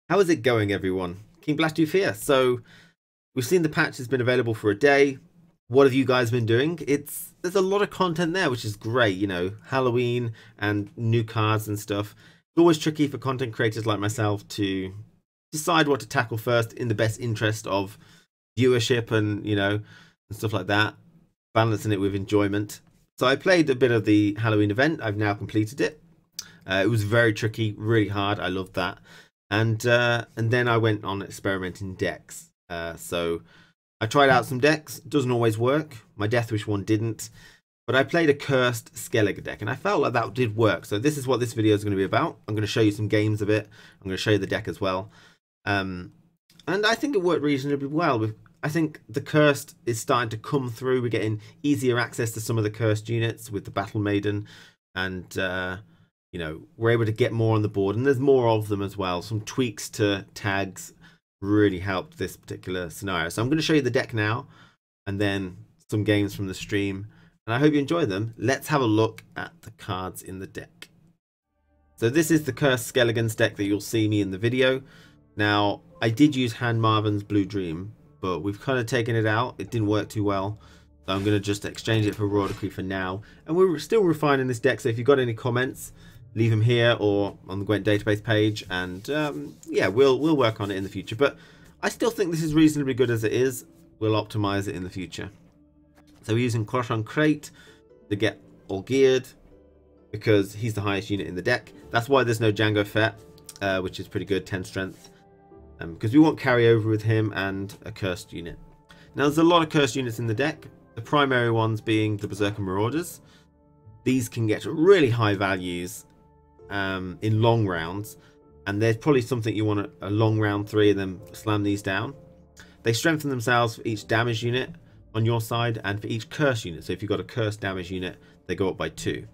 How is it going, everyone? KingBlackToof here. So we've seen the patch has been available for a day. What have you guys been doing? There's a lot of content there, which is great. You know, Halloween and new cards and stuff. It's always tricky for content creators like myself to decide what to tackle first in the best interest of viewership and, you know, and stuff like that. Balancing it with enjoyment. So I played a bit of the Halloween event. I've now completed it. It was very tricky, really hard. I loved that. And then I went on experimenting decks. So I tried out some decks. It doesn't always work. My Deathwish one didn't. But I played a cursed Skellige deck, and I felt like that did work. So this is what this video is going to be about. I'm going to show you some games of it. I'm going to show you the deck as well. And I think it worked reasonably well. I think the cursed is starting to come through. We're getting easier access to some of the cursed units with the Battle Maiden. And you know, we're able to get more on the board, and there's more of them as well. Some tweaks to tags really helped this particular scenario. So I'm going to show you the deck now, and then some games from the stream, and I hope you enjoy them. Let's have a look at the cards in the deck. So this is the Cursed Skellige's deck that you'll see me in the video. Now, I did use Han Marvin's Blue Dream, but we've kind of taken it out. It didn't work too well. So I'm going to just exchange it for Royal Decree for now. And we're still refining this deck, so if you've got any comments, leave them here or on the Gwent database page, and yeah, we'll work on it in the future. But I still think this is reasonably good as it is. We'll optimize it in the future. So we're using Crochon Crate to get all geared because he's the highest unit in the deck. That's why there's no Django Fett, which is pretty good, 10 strength, because we want carryover with him and a cursed unit. Now there's a lot of cursed units in the deck. The primary ones being the Berserker Marauders. These can get really high values in long rounds, and there's probably something you want a long round 3 and then slam these down. They strengthen themselves for each damage unit on your side and for each curse unit. So if you've got a cursed damage unit, they go up by 2,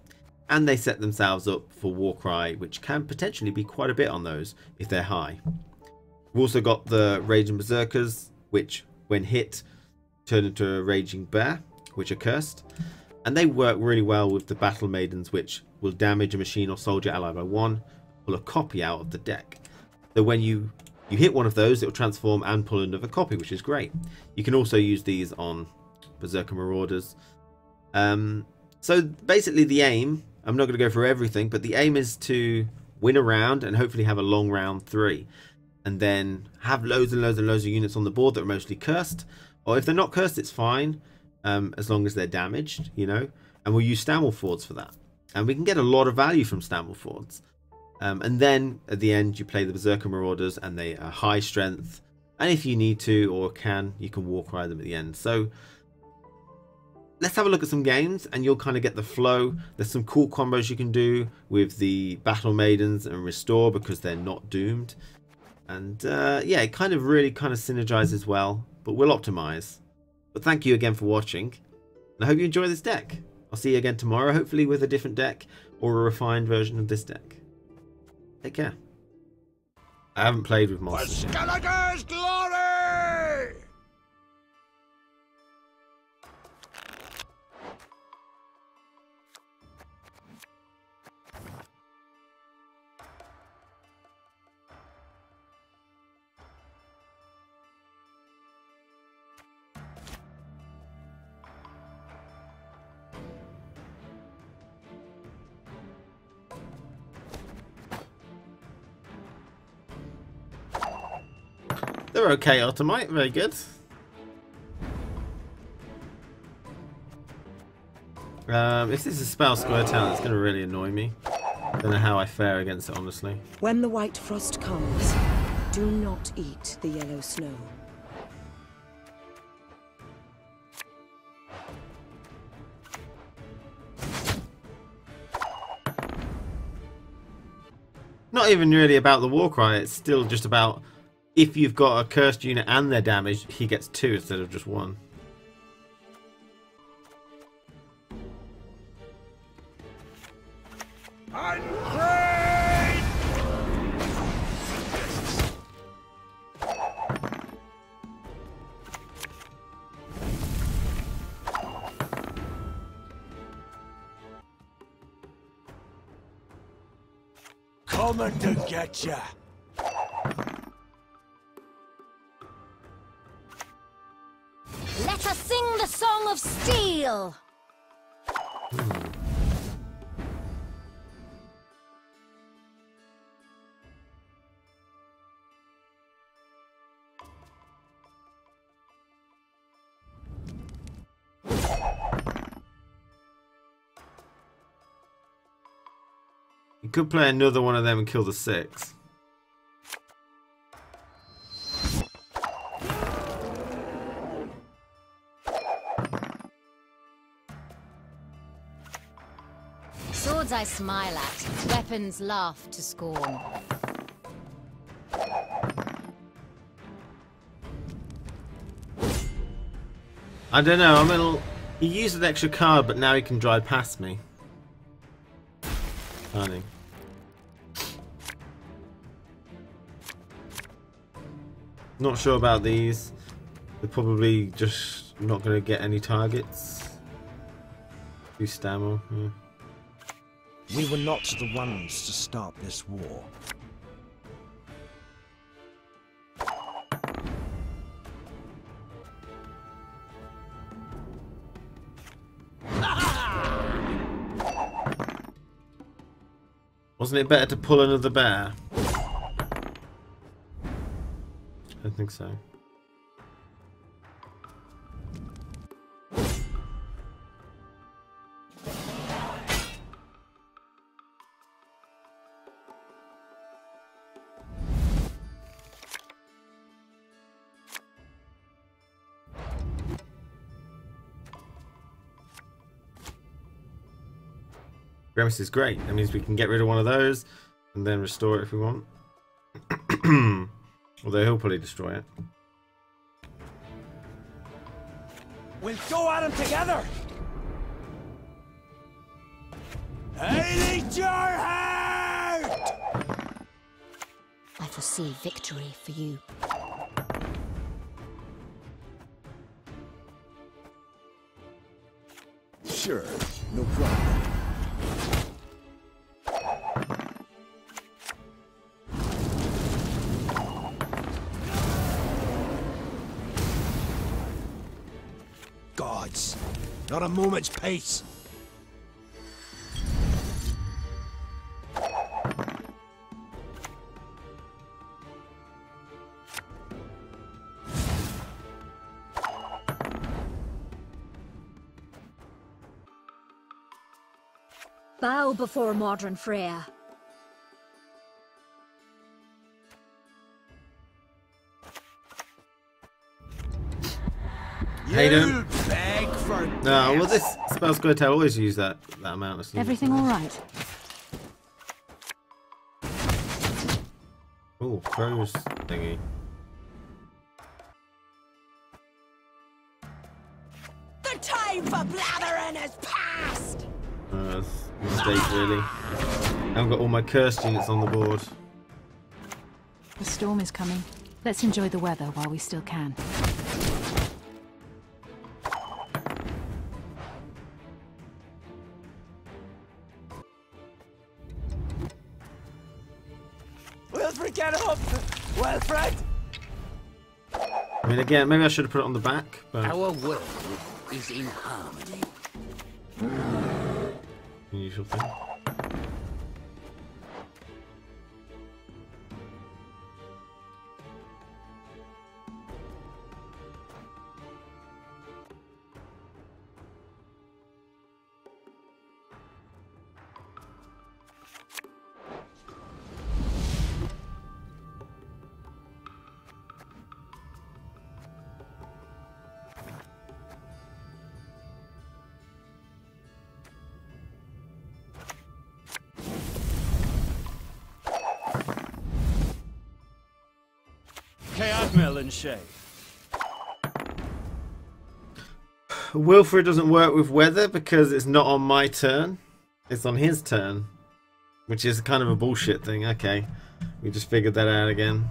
and they set themselves up for Warcry, which can potentially be quite a bit on those if they're high. We've also got the Raging Berserkers, which when hit turn into a Raging Bear, which are cursed, and they work really well with the Battle Maidens, which will damage a machine or soldier ally by 1, pull a copy out of the deck. So when you hit one of those, it will transform and pull another copy, which is great. You can also use these on Berserker Marauders. So basically the aim, I'm not going to go through everything, but the aim is to win a round and hopefully have a long round 3. And then have loads and loads and loads of units on the board that are mostly cursed. Or if they're not cursed, it's fine. As long as they're damaged, you know. And we'll use Stammelfords for that. And we can get a lot of value from Stammelfords. And then at the end, you play the Berserker Marauders, and they are high strength. And if you need to or can, you can Warcry them at the end. So let's have a look at some games, and you'll kind of get the flow. There's some cool combos you can do with the Battle Maidens and Restore because they're not doomed. And yeah, it kind of really synergizes well, but we'll optimize. But thank you again for watching, and I hope you enjoy this deck. I'll see you again tomorrow, hopefully with a different deck or a refined version of this deck. Take care. I haven't played with monsters yet. Skellige's glory! They're okay, Automite. Very good. If this is a spell square talent, it's going to really annoy me. Don't know how I fare against it, honestly. When the white frost comes, do not eat the yellow snow. Not even really about the Warcry. It's still just about if you've got a cursed unit and they're damaged, he gets 2 instead of just 1. Coming to get ya. the Song of Steel! You could play another one of them and kill the 6. Swords I smile at, weapons laugh to scorn. I don't know, I'm a little... He used an extra card, but now he can drive past me. Funny. Not sure about these. They're probably just not going to get any targets. 2 stamina. Yeah. We were not the ones to start this war. Wasn't it better to pull another bear? I don't think so. Grimace is great. That means we can get rid of one of those and then restore it if we want. Although he'll probably destroy it. We'll go at him together! I need your heart! I foresee victory for you. Sure, no problem. Gods, not a moment's peace. Bow before modern Freya. Hey, You'll beg for no, well, death. this spell's going to always use that amount of sleep. Everything all right? Oh, crows thingy. The time for blathering is past! That's a mistake, really. I haven't got all my cursed units on the board. The storm is coming. Let's enjoy the weather while we still can. Wilfred, get up! Wilfred! I mean, again, maybe I should have put it on the back, but... Our world is in harmony. Usual thing. Melon Shay. Wilfred doesn't work with weather because it's not on my turn. It's on his turn. Which is kind of a bullshit thing. Okay. We just figured that out again.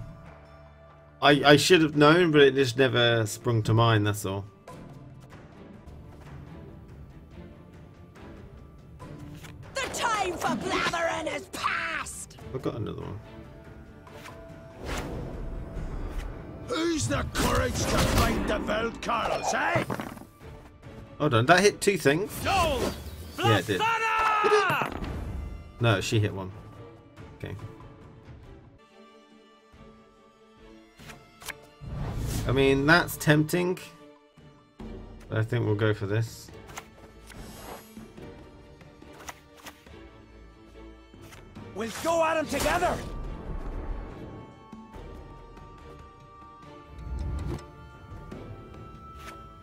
I should have known, but it just never sprung to mind, that's all. The time for blathering is past! I've got another one. Who's the courage to fight the Veld Carls, eh? Hold on, that hit 2 things? Joel! Yeah, it did. Did it? No, she hit 1. Okay. I mean, that's tempting. But I think we'll go for this. We'll go at him together!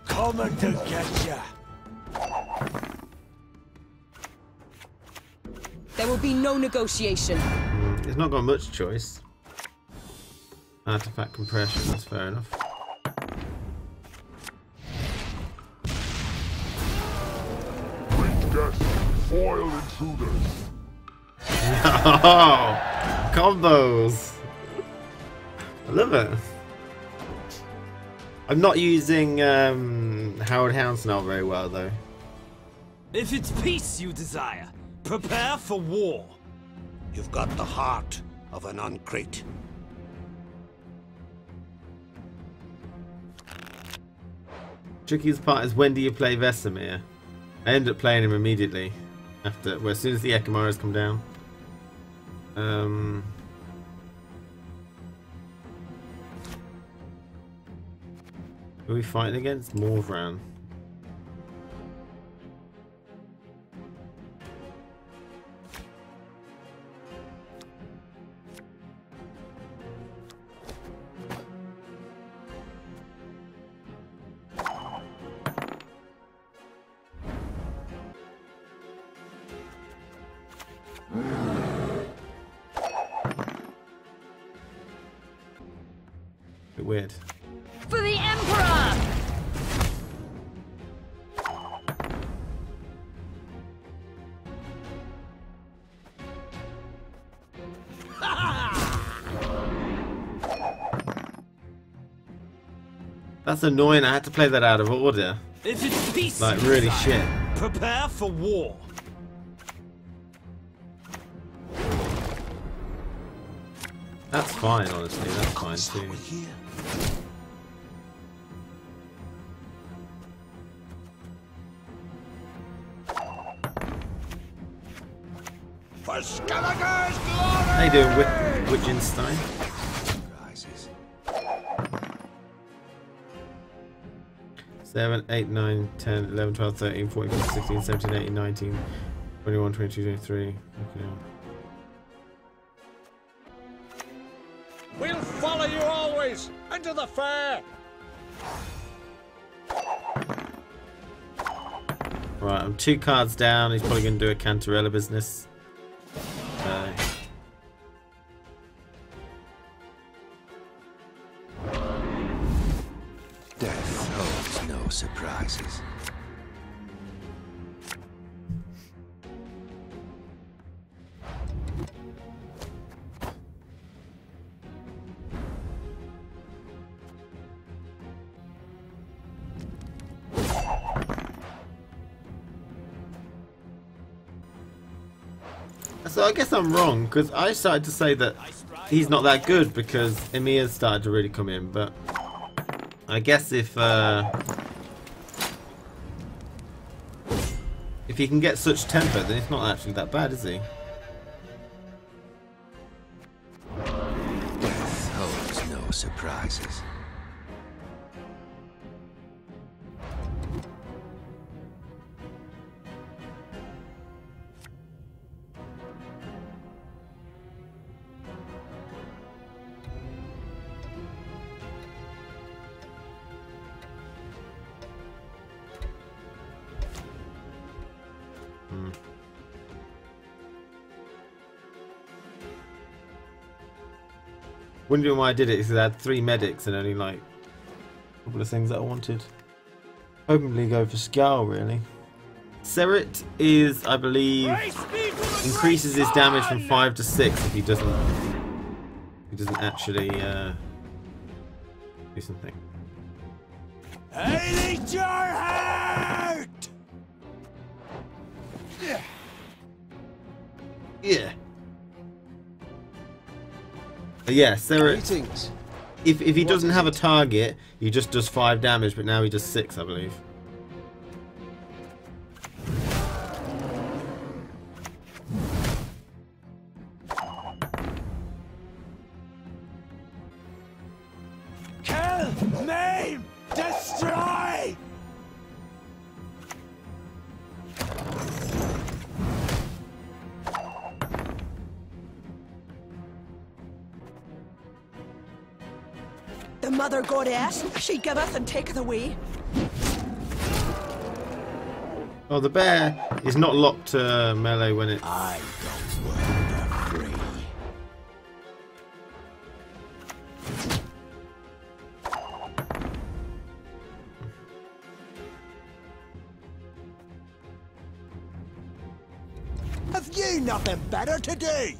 Coming to get ya! There will be no negotiation. It's not got much choice. Artifact compression, that's fair enough. Foil intruders. Oh, combos. I love it. I'm not using Howard Houndsnell very well though. If it's peace you desire, prepare for war. You've got the heart of an uncrate. Trickiest part is when do you play Vesemir? I end up playing him immediately after, well, as soon as the Ekamaras come down. Who are we fighting against? Morvran. Bit weird. For the Emperor! That's annoying, I had to play that out of order. If it's peace Like, you really desire, shit. prepare for war. That's fine, honestly, that's fine too. For Skellige's glory! How you doing, Wittgenstein? Rises. 7, 8, 9, 10, 11, 12, 13, 14, 15, 16, 17, 18, 19, 21, 22, 23. Okay. We'll follow you always into the fair. Right, I'm 2 cards down. He's probably going to do a Cantarella business. Death holds no surprises. So I guess I'm wrong, because I started to say that he's not that good because Emir started to really come in, but I guess if he can get such temper, then it's not actually that bad, is he? Death holds no surprises. Wondering why I did it is because I had 3 medics and only like a couple of things that I wanted. Hopefully go for Scal really. Serit is, I believe, increases his damage from 5 to 6 if he doesn't actually do something. I need your heart. Yeah. Yeah, Serit. If he doesn't have a target, he just does 5 damage, but now he does 6, I believe. Maim! Destroy! The mother goddess, she giveth and taketh away. Oh, the bear is not locked to melee when it's... I don't wander free. Have you nothing better to do?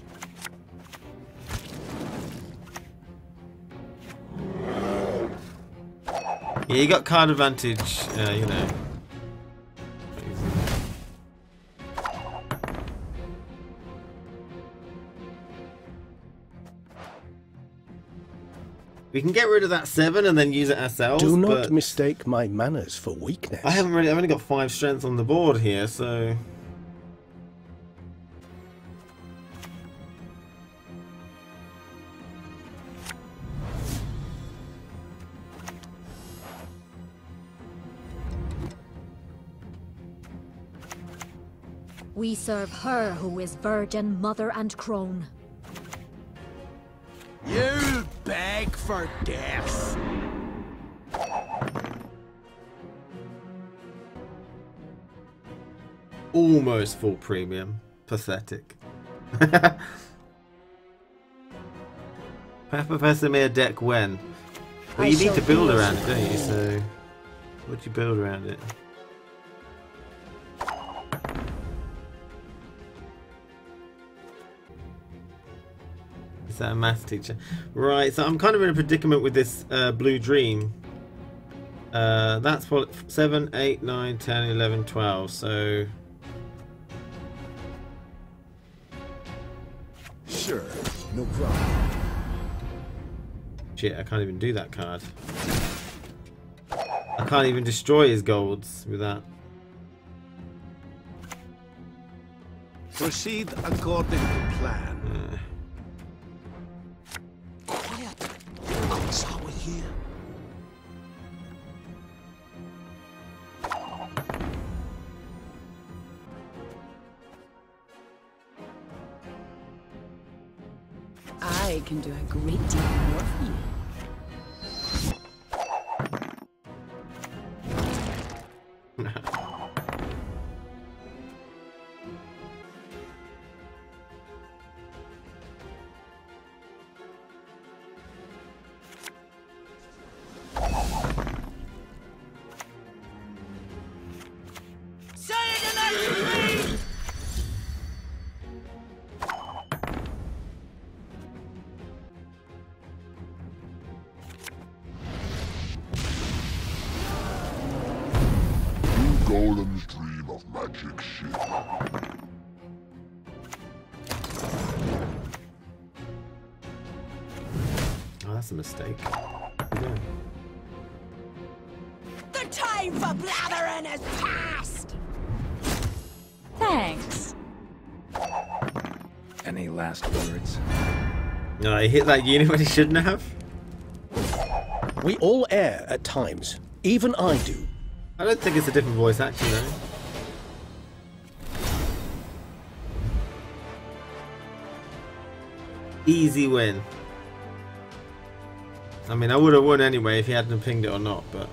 Yeah, you got card advantage, you know. We can get rid of that 7 and then use it ourselves. Do not but mistake my manners for weakness. I've only got 5 strength on the board here, so... We serve her who is virgin, mother, and crone. You beg for death. Almost full premium. Pathetic. Pepper Vesemir deck when? Well, you need to build around it, don't you? So, what do you build around it? Is that a math teacher? Right, so I'm kind of in a predicament with this Blue Dream. That's what 7, 8, 9, 10, 11, 12. So Sure, no problem. shit, I can't even do that card. I can't even destroy his golds with that. Proceed according to plan. Quiet. What's up with you? I can do a great deal more for you. Say it again, please! You golems dream of magic shit. Oh, that's a mistake. Yeah. The time for blathering is past! Thanks. Any last words? No, he hit that unit when he shouldn't have. We all err at times. Even I do. I don't think it's a different voice actually though. Easy win. I mean, I would have won anyway if he hadn't pinged it or not, but